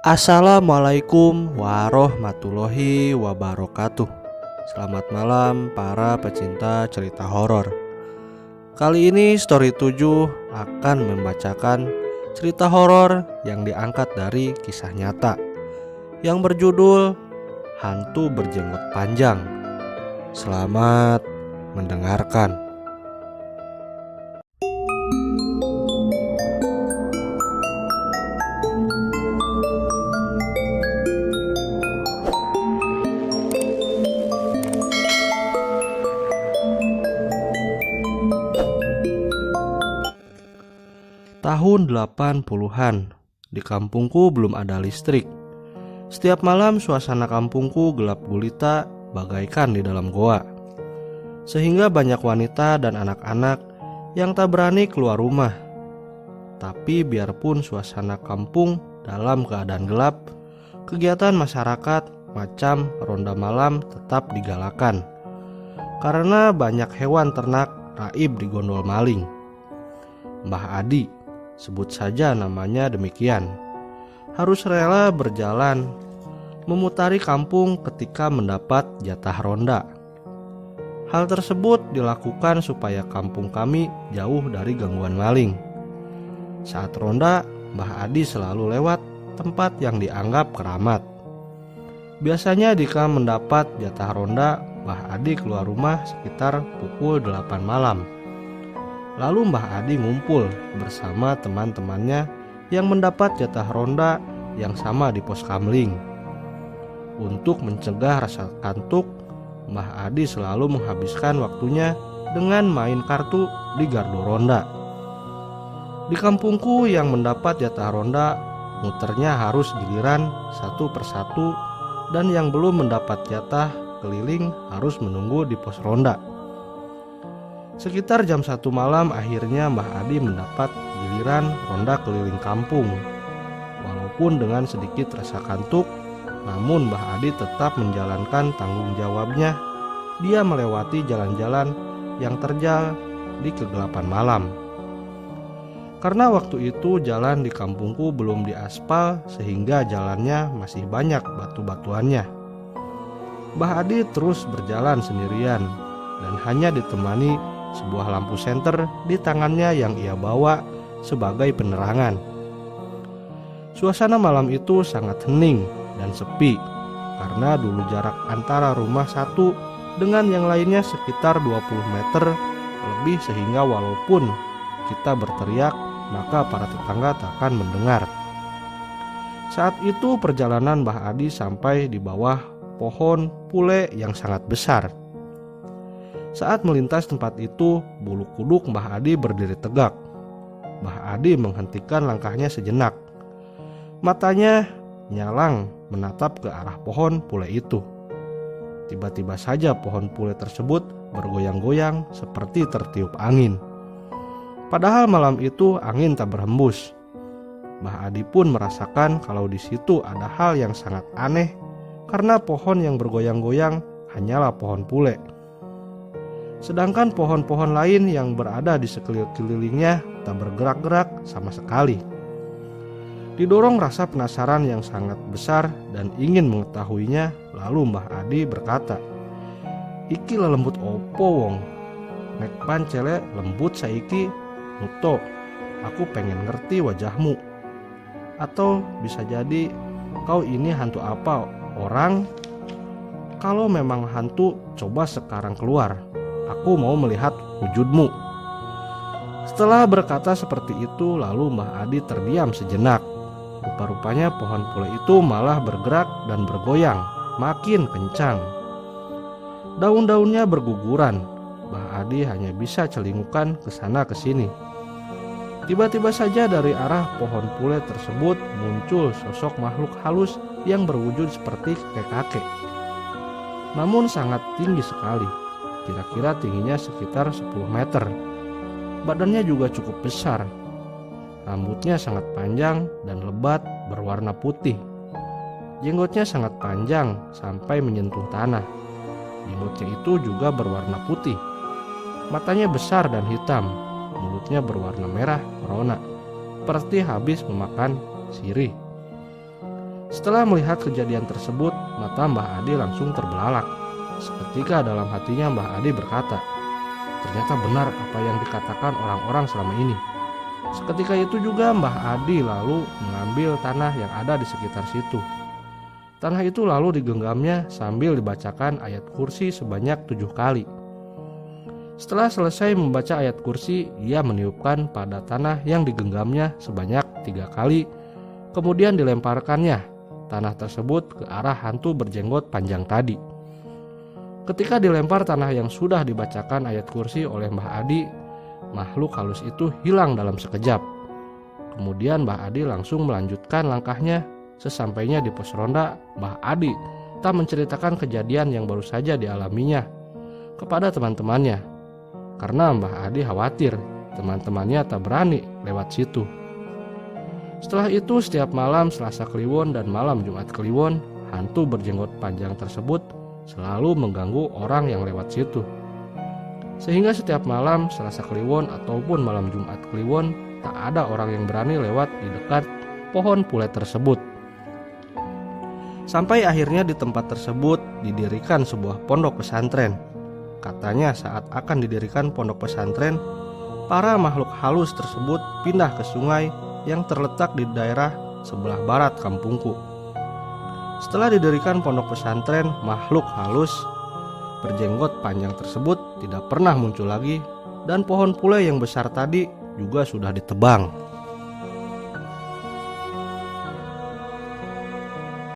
Assalamualaikum warahmatullahi wabarakatuh. Selamat malam para pecinta cerita horor. Kali ini Story 7 akan membacakan cerita horor yang diangkat dari kisah nyata yang berjudul Hantu Berjenggot Panjang. Selamat mendengarkan. Tahun 80-an, di kampungku belum ada listrik. Setiap malam suasana kampungku gelap gulita bagaikan di dalam goa. Sehingga banyak wanita dan anak-anak yang tak berani keluar rumah. Tapi biarpun suasana kampung dalam keadaan gelap, kegiatan masyarakat macam ronda malam tetap digalakan. Karena banyak hewan ternak raib digondol maling. Mbah Adi, sebut saja namanya demikian, harus rela berjalan memutari kampung ketika mendapat jatah ronda. Hal tersebut dilakukan supaya kampung kami jauh dari gangguan maling. Saat ronda, Mbah Adi selalu lewat tempat yang dianggap keramat. Biasanya jika mendapat jatah ronda, Mbah Adi keluar rumah sekitar pukul 8 malam. Lalu Mbah Adi ngumpul bersama teman-temannya yang mendapat jatah ronda yang sama di pos kamling. Untuk mencegah rasa kantuk, Mbah Adi selalu menghabiskan waktunya dengan main kartu di gardu ronda. Di kampungku yang mendapat jatah ronda, muternya harus giliran satu persatu, dan yang belum mendapat jatah keliling harus menunggu di pos ronda. Sekitar jam 1 malam akhirnya Mbah Adi mendapat giliran ronda keliling kampung. Walaupun dengan sedikit rasa kantuk, namun Mbah Adi tetap menjalankan tanggung jawabnya. Dia melewati jalan-jalan yang terjal di kegelapan malam. Karena waktu itu jalan di kampungku belum diaspal sehingga jalannya masih banyak batu-batuannya. Mbah Adi terus berjalan sendirian dan hanya ditemani sebuah lampu senter di tangannya yang ia bawa sebagai penerangan. Suasana malam itu sangat hening dan sepi karena dulu jarak antara rumah satu dengan yang lainnya sekitar 20 meter lebih, sehingga walaupun kita berteriak maka para tetangga tak akan mendengar. Saat itu perjalanan Mbah Adi sampai di bawah pohon pule yang sangat besar. Saat melintas tempat itu, bulu kuduk Mbah Adi berdiri tegak. Mbah Adi menghentikan langkahnya sejenak. Matanya nyalang menatap ke arah pohon pule itu. Tiba-tiba saja pohon pule tersebut bergoyang-goyang seperti tertiup angin. Padahal malam itu angin tak berhembus. Mbah Adi pun merasakan kalau di situ ada hal yang sangat aneh, karena pohon yang bergoyang-goyang hanyalah pohon pule. Sedangkan pohon-pohon lain yang berada di sekelilingnya tak bergerak-gerak sama sekali. Didorong rasa penasaran yang sangat besar dan ingin mengetahuinya, lalu Mbah Adi berkata, "Iki lelembut opo wong? Nek pancele lembut saiki muto, aku pengen ngerti wajahmu. Atau bisa jadi kau ini hantu apa orang? Kalau memang hantu, coba sekarang keluar. Aku mau melihat wujudmu." Setelah berkata seperti itu, lalu Mbah Adi terdiam sejenak. Rupa-rupanya pohon pule itu malah bergerak dan bergoyang makin kencang. Daun-daunnya berguguran. Mbah Adi hanya bisa celingukan ke sana ke sini. Tiba-tiba saja dari arah pohon pule tersebut muncul sosok makhluk halus yang berwujud seperti kakek-kakek. Namun sangat tinggi sekali. Kira-kira tingginya sekitar 10 meter. Badannya juga cukup besar. Rambutnya sangat panjang dan lebat berwarna putih. Jenggotnya sangat panjang sampai menyentuh tanah. Jenggotnya itu juga berwarna putih. Matanya besar dan hitam. Mulutnya berwarna merah merona, seperti habis memakan sirih. Setelah melihat kejadian tersebut, mata Mbah Adi langsung terbelalak. Seketika dalam hatinya Mbah Adi berkata, ternyata benar apa yang dikatakan orang-orang selama ini. Seketika itu juga Mbah Adi lalu mengambil tanah yang ada di sekitar situ. Tanah itu lalu digenggamnya sambil dibacakan ayat kursi sebanyak 7 kali. Setelah selesai membaca ayat kursi, ia meniupkan pada tanah yang digenggamnya sebanyak 3 kali, kemudian dilemparkannya tanah tersebut ke arah hantu berjenggot panjang tadi. Ketika dilempar tanah yang sudah dibacakan ayat kursi oleh Mbah Adi, makhluk halus itu hilang dalam sekejap. Kemudian Mbah Adi langsung melanjutkan langkahnya. Sesampainya di pos ronda, Mbah Adi tak menceritakan kejadian yang baru saja dialaminya kepada teman-temannya, karena Mbah Adi khawatir teman-temannya tak berani lewat situ. Setelah itu setiap malam Selasa Kliwon dan malam Jumat Kliwon, hantu berjenggot panjang tersebut selalu mengganggu orang yang lewat situ. Sehingga setiap malam Selasa Kliwon ataupun malam Jumat Kliwon, tak ada orang yang berani lewat di dekat pohon pule tersebut. Sampai akhirnya di tempat tersebut didirikan sebuah pondok pesantren. Katanya saat akan didirikan pondok pesantren, para makhluk halus tersebut pindah ke sungai yang terletak di daerah sebelah barat kampungku. Setelah didirikan pondok pesantren, makhluk halus berjenggot panjang tersebut tidak pernah muncul lagi, dan pohon pule yang besar tadi juga sudah ditebang.